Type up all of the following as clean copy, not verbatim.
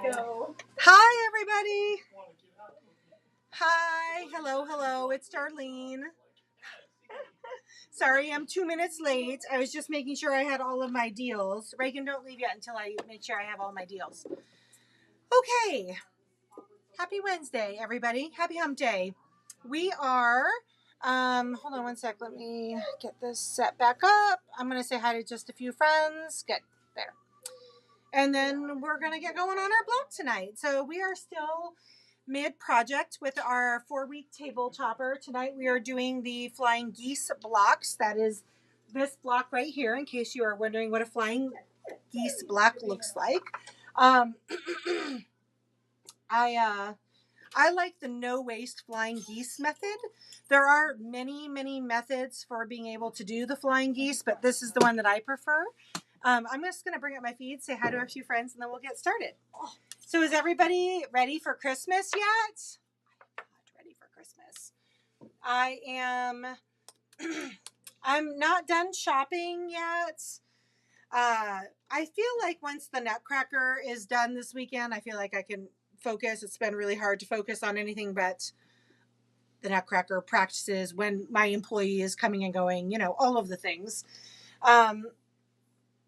go. Hi, everybody. Hi. Hello. It's Darlene. Sorry, I'm 2 minutes late. I was just making sure I had all of my deals. Reagan, don't leave yet until I make sure I have all my deals. Okay. Happy Wednesday, everybody. Happy hump day. We are, hold on one sec. Let me get this set back up. I'm going to say hi to just a few friends. Get there. And then we're going to get going on our blog tonight. So we are still mid-project with our 4-week table topper. Tonight we are doing the flying geese blocks. That is this block right here, in case you are wondering what a flying geese block looks like. I like the no waste flying geese method. There are many methods for being able to do the flying geese, but this is the one that I prefer. I'm just going to bring up my feed, say hi to a few friends, and then we'll get started. So is everybody ready for Christmas yet? I'm not ready for Christmas. I am. I'm not done shopping yet. I feel like once the Nutcracker is done this weekend, I feel like I can focus. It's been really hard to focus on anything but the Nutcracker practices when my employee is coming and going, you know, all of the things.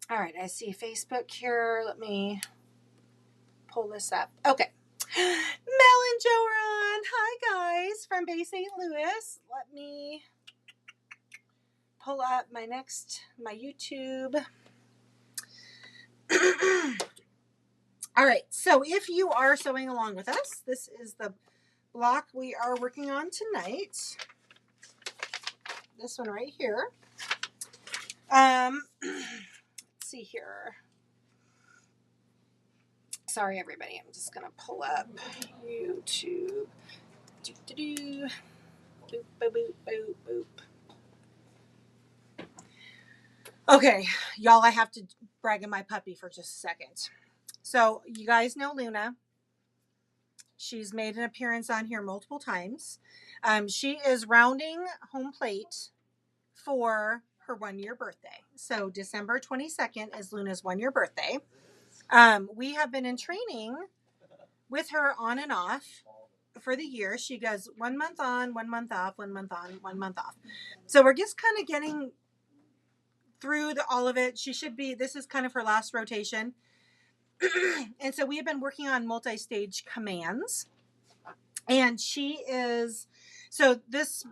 All right, I see Facebook here. Let me pull this up. Okay. Mel and Joran. Hi, guys, from Bay St. Louis. Let me pull up my YouTube. All right, so if you are sewing along with us, this is the block we are working on tonight. This one right here. Let's see here. Sorry, everybody. I'm just going to pull up YouTube. Boop, boop, boop, boop, boop. Okay, y'all, I have to brag on my puppy for just a second. So, you guys know Luna. She's made an appearance on here multiple times. She is rounding home plate for her 1-year birthday. So, December 22nd is Luna's 1-year birthday. We have been in training with her on and off for the year. She goes 1 month on, 1 month off, 1 month on, 1 month off. So we're just kind of getting through all of it. This is kind of her last rotation. And so we have been working on multi-stage commands. And so this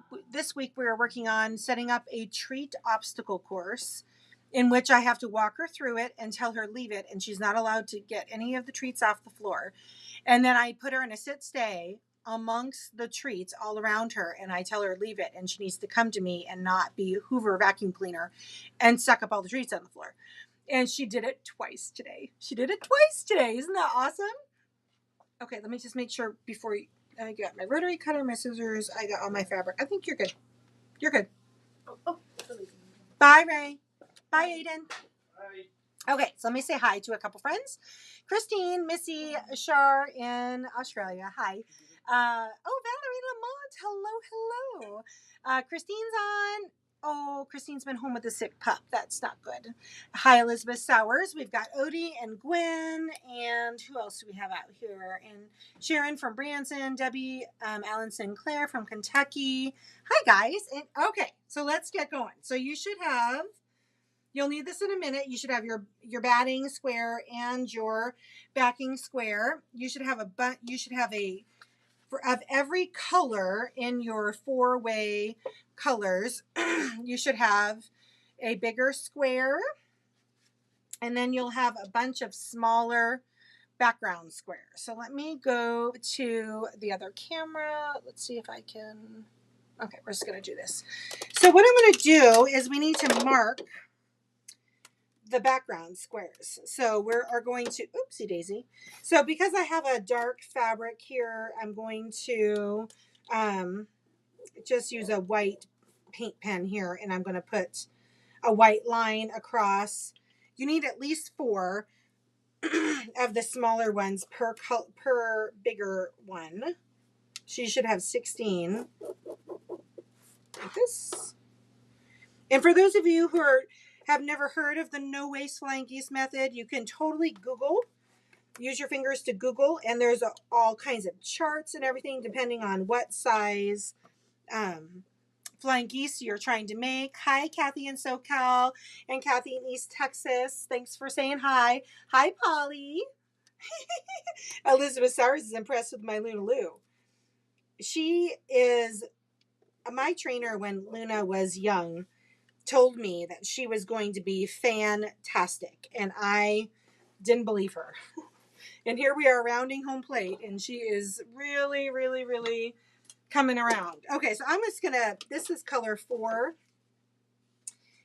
week we are working on setting up a treat obstacle course in which I have to walk her through it and tell her leave it, and she's not allowed to get any of the treats off the floor. And then I put her in a sit-stay amongst the treats all around her, and I tell her leave it, and she needs to come to me and not be Hoover vacuum cleaner and suck up all the treats on the floor. And she did it twice today. Isn't that awesome? Okay, let me just make sure before I got my rotary cutter, my scissors, I got all my fabric. I think you're good. You're good. Oh. Bye, Ray. Bye, Aiden. Hi. Okay, so let me say hi to a couple friends. Christine, Missy, Shar in Australia. Hi. Valerie Lamont. Hello. Christine's on. Oh, Christine's been home with a sick pup. That's not good. Hi, Elizabeth Sowers. We've got Odie and Gwen. And who else do we have out here? And Sharon from Branson. Debbie, Alan Sinclair from Kentucky. Hi, guys. And okay, so let's get going. So you'll need this in a minute. You should have your batting square and your backing square. You should have of every color in your 4-way colors, you should have a bigger square, and then you'll have a bunch of smaller background squares. So let me go to the other camera. Let's see if I can. Okay, we're just going to do this. So what I'm going to do is we need to mark the background squares. So we are going to, oopsie daisy. So because I have a dark fabric here, I'm going to just use a white paint pen here, and I'm going to put a white line across. You need at least 4 of the smaller ones per bigger one. So you should have 16 like this. And for those of you who have never heard of the no waste flying geese method, you can totally Google use your fingers to Google, and there's all kinds of charts and everything depending on what size flying geese you're trying to make. Hi, Kathy in SoCal and Kathy in East Texas. Thanks for saying hi. Hi, Polly. Elizabeth Sowers is impressed with my Luna Lou. She is my trainer when Luna was young, told me that she was going to be fantastic, and I didn't believe her. And here we are rounding home plate, and she is really, really, really coming around. Okay, so I'm just gonna, this is color 4.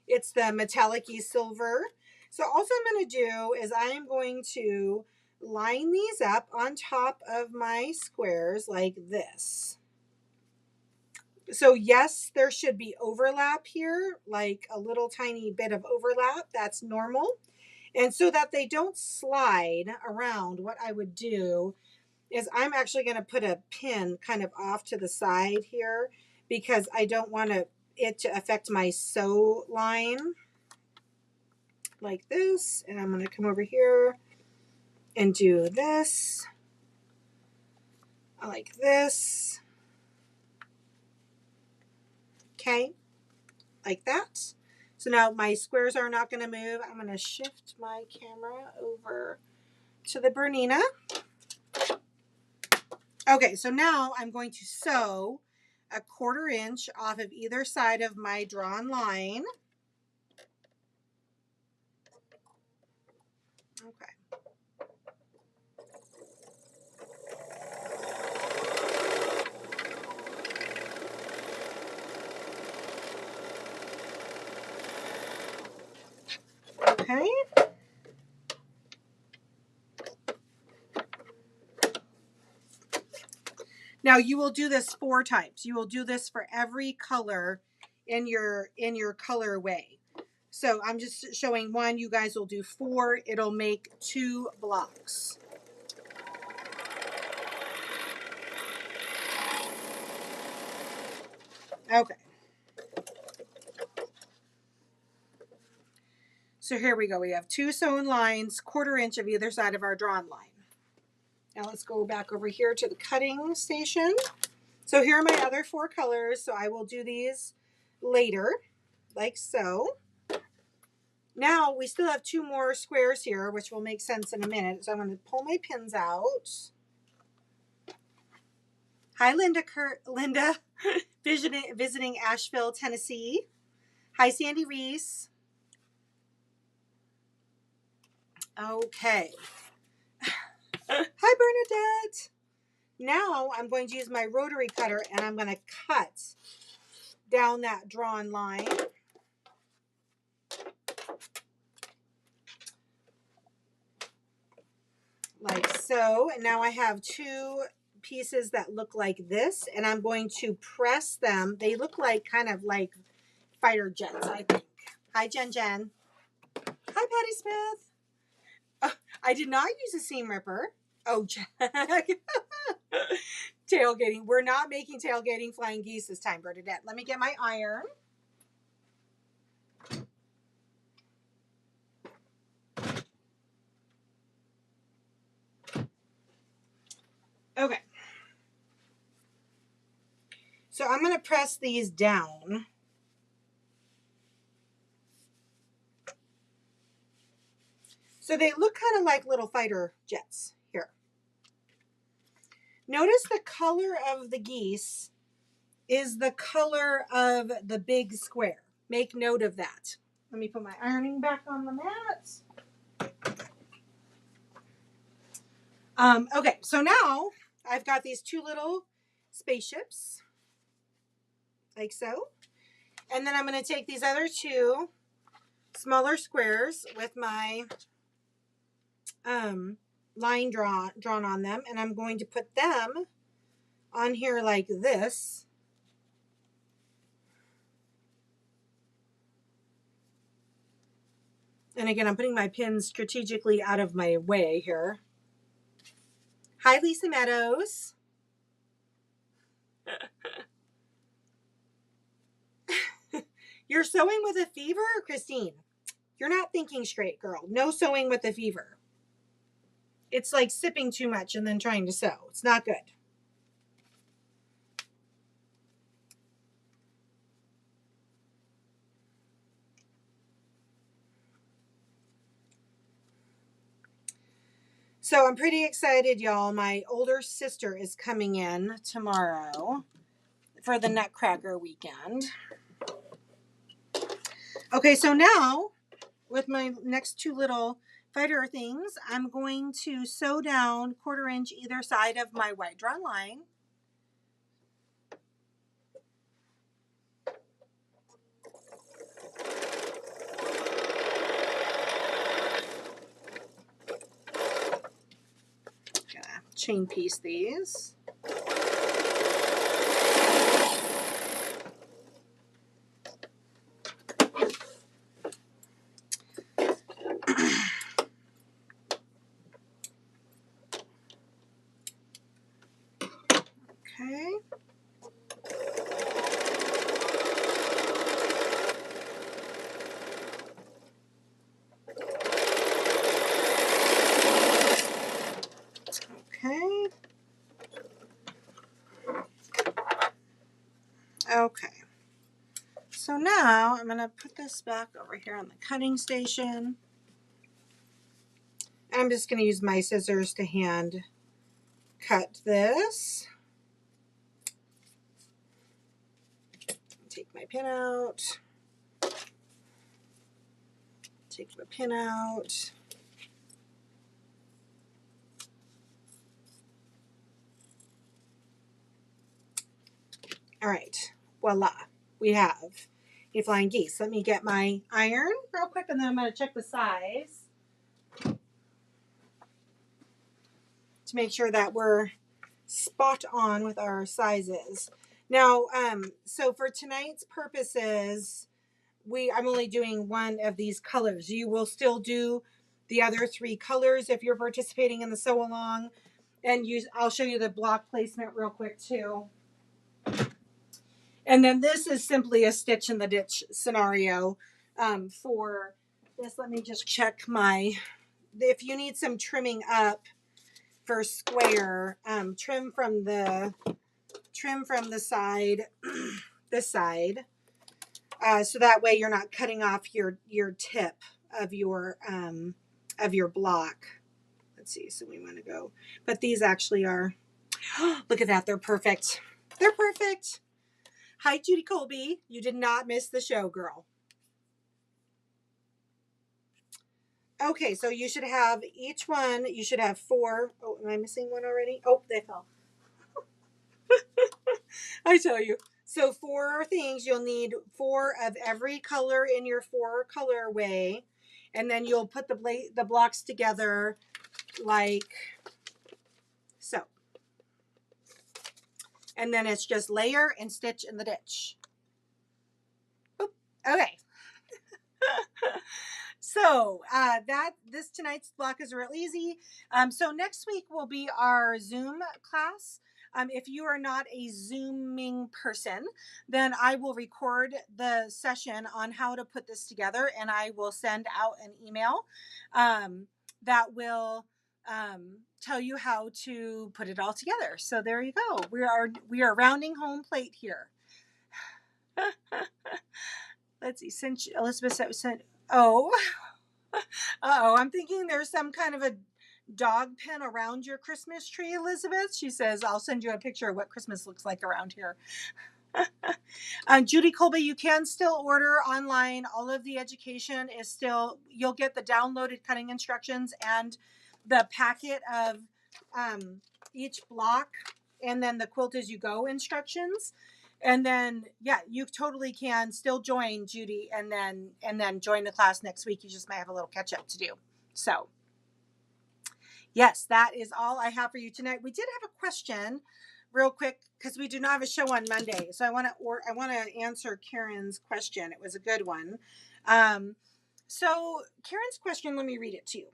It's the metallic-y silver. So all I'm gonna do is I am going to line these up on top of my squares like this. So yes, there should be overlap here, like a little tiny bit of overlap. That's normal. And so that they don't slide around, what I would do is I'm actually going to put a pin kind of off to the side here because I don't want it to affect my sew line like this. And I'm going to come over here and do this like this. Okay, like that. So now my squares are not going to move. I'm going to shift my camera over to the Bernina. Okay, so now I'm going to sew a 1/4 inch off of either side of my drawn line. Okay. Okay. Now you will do this 4 times. You will do this for every color in your colorway. So I'm just showing 1. You guys will do 4. It'll make 2 blocks. Okay. So here we go. We have 2 sewn lines, 1/4 inch of either side of our drawn line. Now let's go back over here to the cutting station. So here are my other 4 colors. So I will do these later, like so. Now we still have 2 more squares here, which will make sense in a minute. So I'm going to pull my pins out. Hi, Linda, visiting Asheville, Tennessee. Hi, Sandy Reese. Okay. Hi, Bernadette. Now I'm going to use my rotary cutter and I'm going to cut down that drawn line. Like so. And now I have 2 pieces that look like this, and I'm going to press them. They look like kind of like fighter jets, I think. Hi, Jen. Hi, Patty Smith. Oh, I did not use a seam ripper. Oh, Jack. Tailgating. We're not making tailgating flying geese this time, Bernadette. Let me get my iron. Okay. So I'm going to press these down. So they look kind of like little fighter jets here. Notice the color of the geese is the color of the big square. Make note of that. Let me put my ironing back on the mat. Okay, so now I've got these 2 little spaceships, like so. And then I'm going to take these other 2 smaller squares with my line drawn on them, and I'm going to put them on here like this. And again, I'm putting my pins strategically out of my way here. Hi, Lisa Meadows. You're sewing with a fever, Christine? You're not thinking straight, girl. No sewing with a fever. It's like sipping too much and then trying to sew. It's not good. So I'm pretty excited, y'all. My older sister is coming in tomorrow for the Nutcracker weekend. Okay, so now with my next two little fighter things, I'm going to sew down 1/4 inch either side of my white drawn line. Gonna chain piece these. Okay. Okay. Okay. So now I'm going to put this back over here on the cutting station. And I'm just going to use my scissors to hand cut this. Take my pin out. Take my pin out. All right. Voila. We have a flying geese. Let me get my iron real quick and then I'm going to check the size to make sure that we're spot on with our sizes. Now, so for tonight's purposes, I'm only doing one of these colors. You will still do the other 3 colors if you're participating in the sew along. And I'll show you the block placement real quick too. And then this is simply a stitch in the ditch scenario. For this, let me just check if you need some trimming up for square, trim from the side, this side, so that way you're not cutting off your tip of your block. Let's see. So we want to go, but these actually are. Look at that. They're perfect. They're perfect. Hi, Judy Colby. You did not miss the show, girl. Okay, so you should have each one. You should have 4. Oh, am I missing one already? Oh, they fell. I tell you. So 4 things. You'll need 4 of every color in your 4 colorway, and then you'll put the blocks together like so. And then it's just layer and stitch in the ditch. Oop, okay. So this tonight's block is real easy. So next week will be our Zoom class. If you are not a Zooming person, then I will record the session on how to put this together, and I will send out an email that will tell you how to put it all together. So there you go. We are rounding home plate here. Let's see. Since Elizabeth sent. Oh. I'm thinking there's some kind of a dog pen around your Christmas tree, Elizabeth. She says, I'll send you a picture of what Christmas looks like around here. Judy Colby, you can still order online. All of the education is still, you'll get the downloaded cutting instructions and the packet of each block, and then the quilt as you go instructions. And then, yeah, you totally can still join, Judy, and then join the class next week. You just might have a little catch up to do. So, yes, that is all I have for you tonight. We did have a question, real quick, because we do not have a show on Monday. So I want to answer Karen's question. It was a good one. So Karen's question, let me read it to you.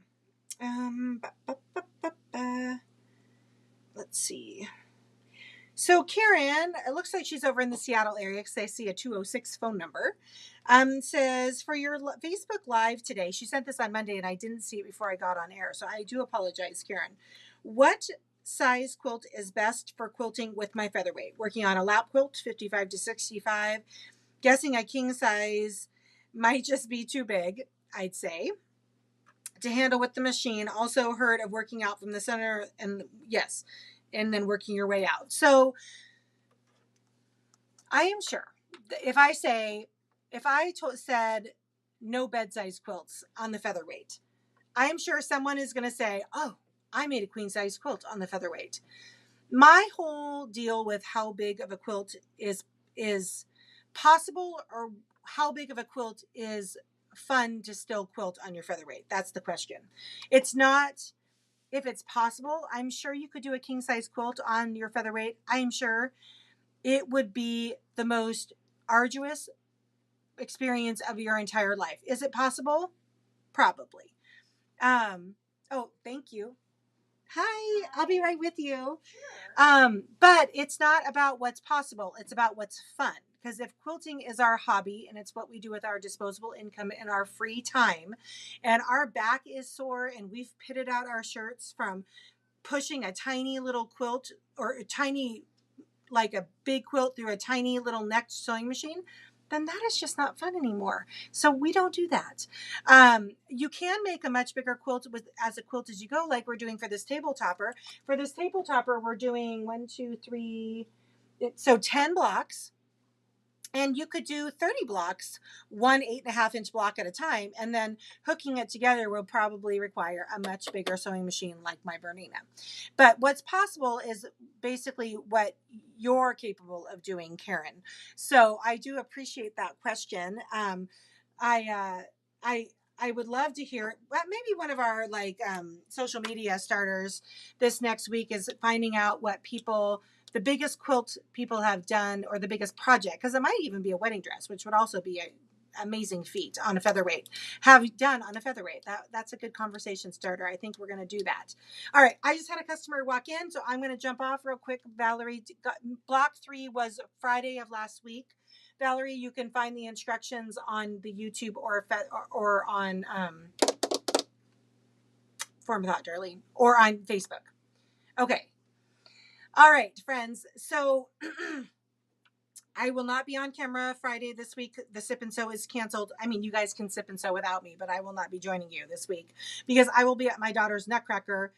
Let's see. So Karen, it looks like she's over in the Seattle area because I see a 206 phone number. Says for your Facebook Live today, she sent this on Monday and I didn't see it before I got on air. So I do apologize, Karen. What size quilt is best for quilting with my featherweight? Working on a lap quilt, 55 to 65. Guessing a king size might just be too big, I'd say, to handle with the machine. Also heard of working out from the center, and yes, and then working your way out. So I am sure if I said no bed size quilts on the featherweight, I am sure someone is going to say, oh, I made a queen size quilt on the featherweight. My whole deal with how big of a quilt is possible, or how big of a quilt is fun to still quilt on your featherweight. That's the question. It's not if it's possible. I'm sure you could do a king size quilt on your featherweight. I'm sure it would be the most arduous experience of your entire life. Is it possible? Probably. Oh, thank you. Hi, I'll be right with you. But it's not about what's possible. It's about what's fun. Because if quilting is our hobby and it's what we do with our disposable income in our free time, and our back is sore and we've pitted out our shirts from pushing a tiny little quilt, or a tiny, like a big quilt through a tiny little necked sewing machine, then that is just not fun anymore. So we don't do that. You can make a much bigger quilt as a quilt as you go, like we're doing for this table topper. For this table topper, we're doing 10 blocks. And you could do 30 blocks, one 8.5-inch block at a time. And then hooking it together will probably require a much bigger sewing machine like my Bernina. But what's possible is basically what you're capable of doing, Karen. So I do appreciate that question. I would love to hear, maybe one of our social media starters this next week is finding out what the biggest quilt people have done, or the biggest project, because it might even be a wedding dress, which would also be an amazing feat on a featherweight, have done on a featherweight. That's a good conversation starter. I think we're going to do that. All right. I just had a customer walk in, so I'm going to jump off real quick. Valerie, block 3 was Friday of last week. Valerie, you can find the instructions on the YouTube or on Form Thought, Darlene, or on Facebook. Okay. All right, friends. So I will not be on camera Friday this week. The Sip and Sew is canceled. I mean, you guys can sip and sew without me, but I will not be joining you this week because I will be at my daughter's Nutcracker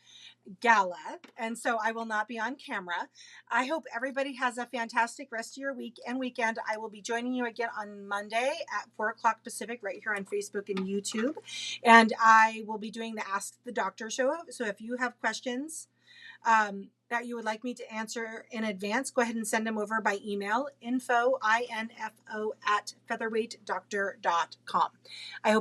gala, and so I will not be on camera. I hope everybody has a fantastic rest of your week and weekend. I will be joining you again on Monday at 4:00 Pacific right here on Facebook and YouTube, and I will be doing the Ask the Doctor show. So if you have questions that you would like me to answer in advance, go ahead and send them over by email, info@featherweightdoctor.com. I hope